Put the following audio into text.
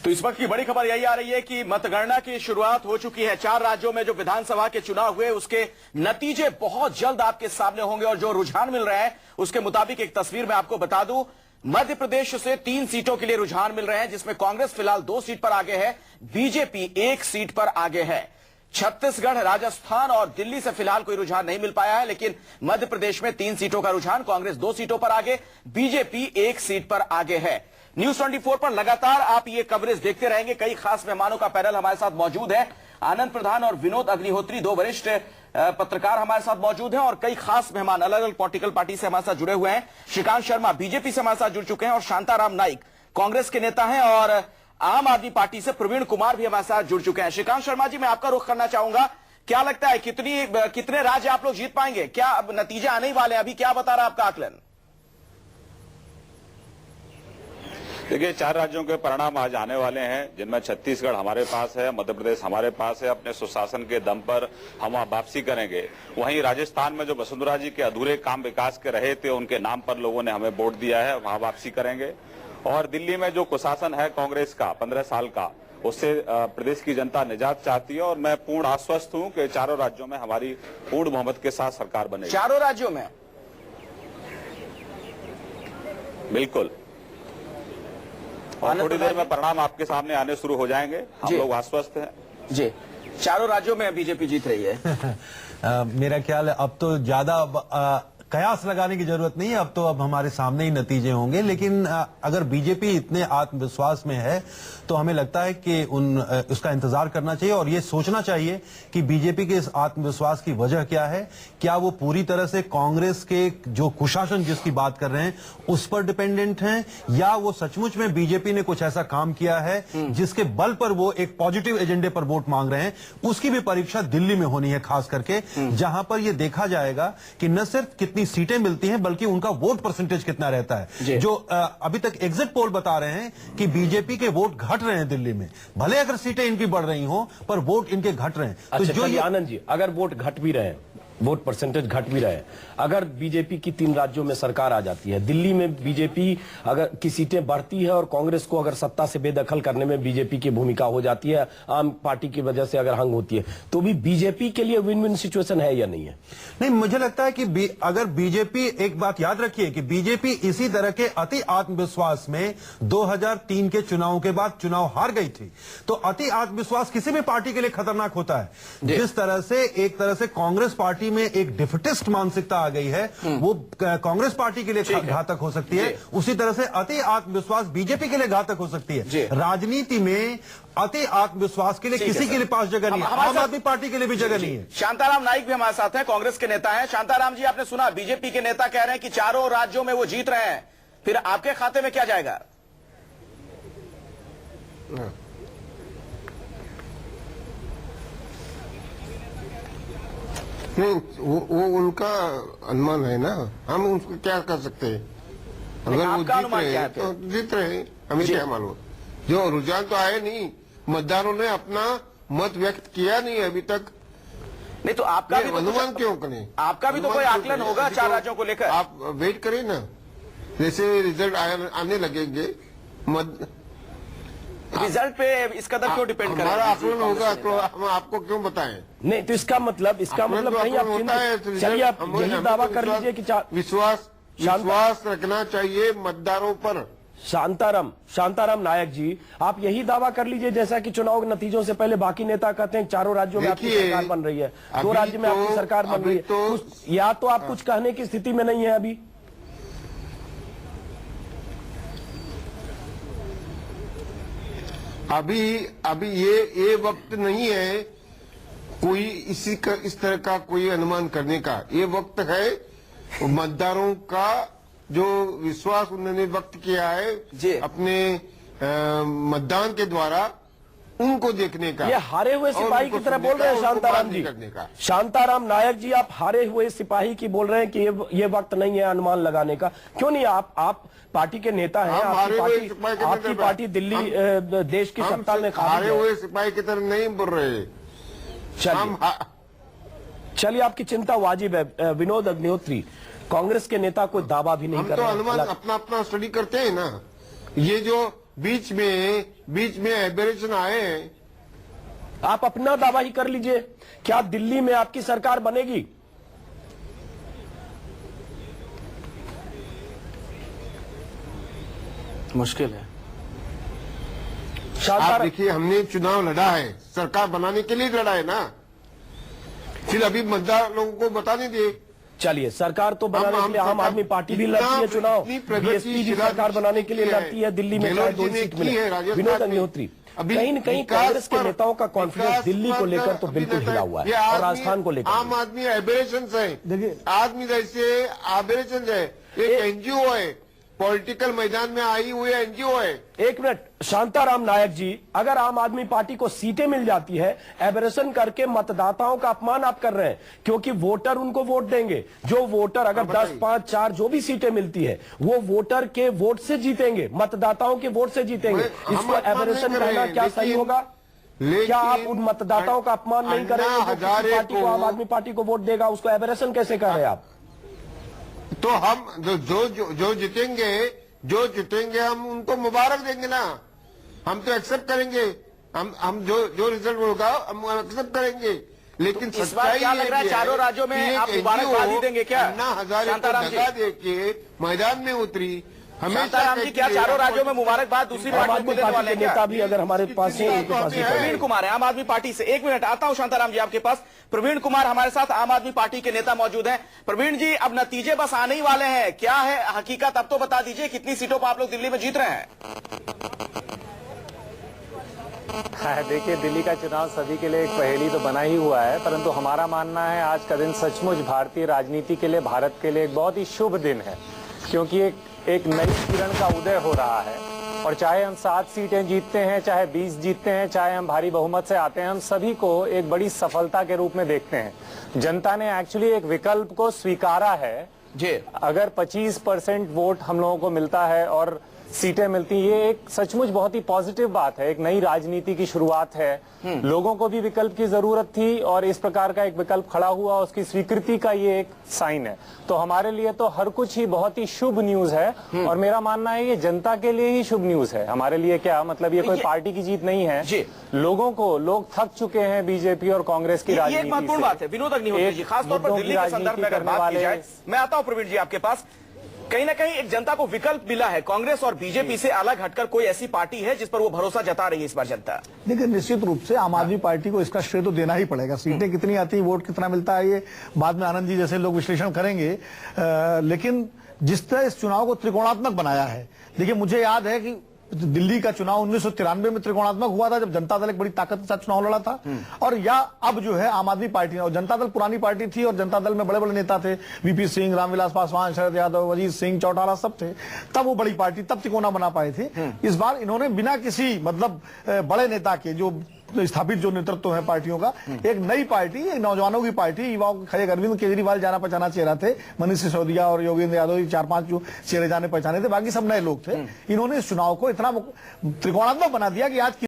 तो इस वक्त की बड़ी खबर यही आ रही है कि मतगणना की शुरुआत हो चुकी है। 4 राज्यों में जो विधानसभा के चुनाव हुए उसके नतीजे बहुत जल्द आपके सामने होंगे और जो रुझान मिल रहे हैं उसके मुताबिक एक तस्वीर मैं आपको बता दूं। मध्य प्रदेश से 3 सीटों के लिए रुझान मिल रहे हैं, जिसमें कांग्रेस फिलहाल 2 सीट पर आगे है, बीजेपी 1 सीट पर आगे है। छत्तीसगढ़, राजस्थान और दिल्ली से फिलहाल कोई रुझान नहीं मिल पाया है, लेकिन मध्य प्रदेश में 3 सीटों का रुझान, कांग्रेस 2 सीटों पर आगे, बीजेपी 1 सीट पर आगे है। न्यूज 24 पर लगातार आप ये कवरेज देखते रहेंगे। कई खास मेहमानों का पैनल हमारे साथ मौजूद है। आनंद प्रधान और विनोद अग्निहोत्री 2 वरिष्ठ पत्रकार हमारे साथ मौजूद हैं और कई खास मेहमान अलग अलग पॉलिटिकल पार्टी से हमारे साथ जुड़े हुए हैं। श्रीकांत शर्मा बीजेपी से हमारे साथ जुड़ चुके हैं और शांताराम नाइक कांग्रेस के नेता हैं और आम आदमी पार्टी से प्रवीण कुमार भी हमारे साथ जुड़ चुके हैं। श्रीकांत शर्मा जी, मैं आपका रुख करना चाहूंगा, क्या लगता है कितने राज्य आप लोग जीत पाएंगे? क्या अब नतीजे आने ही वाले हैं? अभी क्या बता रहा है आपका आकलन? देखिए, 4 राज्यों के परिणाम आज आने वाले हैं, जिनमें छत्तीसगढ़ हमारे पास है, मध्य प्रदेश हमारे पास है। अपने सुशासन के दम पर हम वापसी करेंगे। वहीं राजस्थान में जो वसुंधरा जी के अधूरे काम विकास के रहे थे, उनके नाम पर लोगों ने हमें वोट दिया है, वहां वापसी करेंगे। और दिल्ली में जो कुशासन है कांग्रेस का 15 साल का, उससे प्रदेश की जनता निजात चाहती है और मैं पूर्ण आश्वस्त हूं कि 4 राज्यों में हमारी पूर्ण बहुमत के साथ सरकार बनेगी। 4 राज्यों में? बिल्कुल। और थोड़ी देर में परिणाम आपके सामने आने शुरू हो जाएंगे। हम लोग आश्वस्त हैं जी। 4 राज्यों में बीजेपी जीत रही है। मेरा ख्याल है अब तो ज्यादा कयास लगाने की जरूरत नहीं है। अब हमारे सामने ही नतीजे होंगे। लेकिन अगर बीजेपी इतने आत्मविश्वास में है तो हमें लगता है कि उसका इंतजार करना चाहिए और ये सोचना चाहिए कि बीजेपी के इस आत्मविश्वास की वजह क्या है। क्या वो पूरी तरह से कांग्रेस के जो कुशासन जिसकी बात कर रहे हैं उस पर डिपेंडेंट हैं, या वो सचमुच में बीजेपी ने कुछ ऐसा काम किया है जिसके बल पर वो एक पॉजिटिव एजेंडे पर वोट मांग रहे हैं। उसकी भी परीक्षा दिल्ली में होनी है, खास करके जहां पर यह देखा जाएगा कि न सिर्फ कितनी सीटें मिलती हैं बल्कि उनका वोट परसेंटेज कितना रहता है। जो अभी तक एग्जिट पोल बता रहे हैं कि बीजेपी के वोट घट रहे हैं दिल्ली में, भले अगर सीटें इनकी बढ़ रही हो पर वोट इनके घट रहे हैं। तो जो आनंद जी, अगर वोट घट भी रहे, वोट परसेंटेज घट भी रहे, अगर बीजेपी की 3 राज्यों में सरकार आ जाती है, दिल्ली में बीजेपी अगर की सीटें बढ़ती है और कांग्रेस को अगर सत्ता से बेदखल करने में बीजेपी की भूमिका हो जाती है, आम पार्टी की वजह से अगर हंग होती है, तो भी बीजेपी के लिए विन विन सिचुएशन है या नहीं है? नहीं, मुझे लगता है कि अगर बीजेपी, एक बात याद रखिए कि बीजेपी इसी तरह के अति आत्मविश्वास में 2003 के चुनाव के बाद चुनाव हार गई थी। तो अति आत्मविश्वास किसी भी पार्टी के लिए खतरनाक होता है। जिस तरह से एक तरह से कांग्रेस पार्टी में एक डिफिटिस्ट मानसिकता आ गई है, वो कांग्रेस पार्टी के लिए घातक हो सकती है, उसी तरह से अति आत्मविश्वास बीजेपी के लिए घातक हो सकती है। राजनीति में अति आत्मविश्वास के लिए किसी के लिए पास जगह नहीं है, आम आदमी पार्टी के लिए भी जगह नहीं है। शांताराम नाइक भी हमारे साथ हैं, कांग्रेस के नेता हैं। शांताराम जी, आपने सुना बीजेपी के नेता कह रहे हैं कि 4 राज्यों में वो जीत रहे हैं, फिर आपके खाते में क्या जाएगा? नहीं, वो उनका अनुमान है ना, हम उसको क्या कर सकते हैं? अगर वो जीत रहे हैं तो जीत रहे हैं, हमें क्या मालूम। जो रुझान तो आए नहीं, मतदारों ने अपना मत व्यक्त किया नहीं अभी तक। नहीं तो आपका भी अनुमान क्यों करें? आपका भी तो कोई आकलन होगा 4 राज्यों को लेकर। आप वेट करें ना, जैसे रिजल्ट आने लगेंगे। रिजल्ट पे इस कदर क्यों डिपेंड करेगा? हमारा आकलन होगा तो हम आपको क्यों बताएं? नहीं तो इसका मतलब कहीं आप होता है। चलिए, आप यही दावा कर लीजिए कि विश्वास रखना चाहिए मतदारों पर। शांताराम नायक जी, आप यही दावा कर लीजिए जैसा कि चुनाव के नतीजों से पहले बाकी नेता कहते हैं 4 राज्यों में आपकी सरकार बन रही है, 2 राज्य में आपकी सरकार बन रही है, या तो आप कुछ कहने की स्थिति में नहीं है अभी? अभी ये वक्त नहीं है कोई इस तरह का कोई अनुमान करने का। ये वक्त है मतदारों का जो विश्वास उन्होंने व्यक्त किया है अपने मतदान के द्वारा, उनको देखने का। ये हारे हुए सिपाही की तरह बोल रहे हैं शांताराम जी। शांताराम नायक जी, आप हारे हुए सिपाही की बोल रहे हैं कि ये वक्त नहीं है अनुमान लगाने का। क्यों नहीं? आप पार्टी के नेता हैं, आपकी पार्टी दिल्ली देश की सत्ता में हारे हुए सिपाही की तरह नहीं बोल रहे। चलिए, आपकी चिंता वाजिब है। विनोद अग्निहोत्री, कांग्रेस के नेता कोई दावा भी नहीं कर रहे। अनुमान अपना स्टडी करते हैं ना। ये जो बीच में एबरेशन आए हैं। आप अपना दावा ही कर लीजिए, क्या दिल्ली में आपकी सरकार बनेगी? मुश्किल है। आप शानदार। देखिए, हमने चुनाव लड़ा है, सरकार बनाने के लिए लड़ा है ना, फिर अभी मतदार लोगों को बताने दे। चलिए, सरकार तो बनाने के लिए आम आदमी पार्टी भी लड़ती है चुनाव, बीएसपी भी सरकार बनाने के लिए लड़ती है दिल्ली में, चाहे 2 सीट मिले। विनोद अग्निहोत्री, कहीं न कहीं कांग्रेस के नेताओं का कॉन्फिडेंस दिल्ली को लेकर तो बिल्कुल हिला हुआ है, और राजस्थान को लेकर। आम आदमी एबरेशन है, देखिए, आदमी जैसे एबरेशन है, एक एनजीओ है, पॉलिटिकल मैदान में आई हुई एनजीओ है। एक मिनट, शांताराम नायक जी, अगर आम आदमी पार्टी को सीटें मिल जाती है, एबरेशन करके मतदाताओं का अपमान आप कर रहे हैं, क्योंकि वोटर उनको वोट देंगे। जो वोटर अगर 10, 5, 4 जो भी सीटें मिलती है, वो वोटर के वोट से जीतेंगे, मतदाताओं के वोट से जीतेंगे। इसको एबरेशन कहना क्या सही होगा? क्या आप उन मतदाताओं का अपमान नहीं करेंगे जो किसी पार्टी को, आम आदमी पार्टी को वोट देगा, उसको एबरेशन कैसे कह रहे हैं आप? तो हम जो जीतेंगे हम उनको मुबारक देंगे ना, हम तो एक्सेप्ट करेंगे, हम जो रिजल्ट होगा हम एक्सेप्ट करेंगे। लेकिन इस बार क्या लग रहा है, चारों राज्यों में आप मुबारकबादी देंगे क्या? अन्ना हजारे को धक्का देके मैदान में उतरी, शांताराम जी, क्या चारों राज्यों में मुबारकबाद दूसरी पार्टी को देने वाले हैं? नेता भी अगर हमारे पास है, उनके पास ही प्रवीण कुमार है आम आदमी पार्टी से। 1 मिनट, आता हूं शांताराम जी आपके पास। प्रवीण कुमार हमारे साथ आम आदमी पार्टी के नेता मौजूद हैं। प्रवीण जी, अब नतीजे बस आने ही वाले हैं, क्या है हकीकत अब तो बता दीजिए, कितनी सीटों पर आप लोग दिल्ली में जीत रहे हैं? देखिए, दिल्ली का चुनाव सभी के लिए एक पहेली तो बना ही हुआ है, परंतु हमारा मानना है आज का दिन सचमुच भारतीय राजनीति के लिए, भारत के लिए एक बहुत ही शुभ दिन है, क्योंकि एक नई किरण का उदय हो रहा है। और चाहे हम 7 सीटें जीतते हैं, चाहे 20 जीतते हैं, चाहे हम भारी बहुमत से आते हैं, हम सभी को एक बड़ी सफलता के रूप में देखते हैं। जनता ने एक्चुअली एक विकल्प को स्वीकारा है जी। अगर 25% वोट हम लोगों को मिलता है और सीटें मिलती, ये एक सचमुच बहुत ही पॉजिटिव बात है, एक नई राजनीति की शुरुआत है। लोगों को भी विकल्प की जरूरत थी और इस प्रकार का एक विकल्प खड़ा हुआ, उसकी स्वीकृति का ये एक साइन है। तो हमारे लिए तो हर कुछ ही बहुत ही शुभ न्यूज है, और मेरा मानना है ये जनता के लिए ही शुभ न्यूज है। हमारे लिए क्या मतलब, ये कोई पार्टी की जीत नहीं है, लोग थक चुके हैं बीजेपी और कांग्रेस की राजनीति से। ये महत्वपूर्ण बात है विनोद अग्निहोत्री जी, खासतौर पर दिल्ली के संदर्भ में अगर बात की जाए। मैं आता हूं प्रवीण जी आपके पास। कहीं ना कहीं एक जनता को विकल्प मिला है, कांग्रेस और बीजेपी से अलग हटकर कोई ऐसी पार्टी है जिस पर वो भरोसा जता रही है इस बार जनता? देखिए, निश्चित रूप से आम आदमी पार्टी को इसका श्रेय तो देना ही पड़ेगा। सीटें कितनी आती है, वोट कितना मिलता है, ये बाद में आनंद जी जैसे लोग विश्लेषण करेंगे। लेकिन जिस तरह इस चुनाव को त्रिकोणात्मक बनाया है, देखिए मुझे याद है कि दिल्ली का चुनाव 1993 में त्रिकोणात्मक हुआ था, जब जनता दल एक बड़ी ताकत के साथ चुनाव लड़ा था। और या अब जो है आम आदमी पार्टी, और जनता दल पुरानी पार्टी थी, और जनता दल में बड़े बड़े नेता थे, वीपी सिंह, रामविलास पासवान, शरद यादव, अजीत सिंह, चौटाला सब थे। तब वो बड़ी पार्टी, तब तिकोना बना पाए थे। इस बार इन्होंने बिना किसी मतलब बड़े नेता के, जो स्थापित जो नेतृत्व है पार्टियों का, एक नई पार्टी, एक नौजवानों की पार्टी, युवाओं के खड़े अरविंद केजरीवाल जाना पहचाना चेहरा थे, मनीष सिसोदिया और योगेंद्र यादव, 4-5 जो चेहरे जाने पहचाने थे, बाकी सब नए लोग थे। इन्होंने इस चुनाव को इतना त्रिकोणात्मक बना दिया कि आज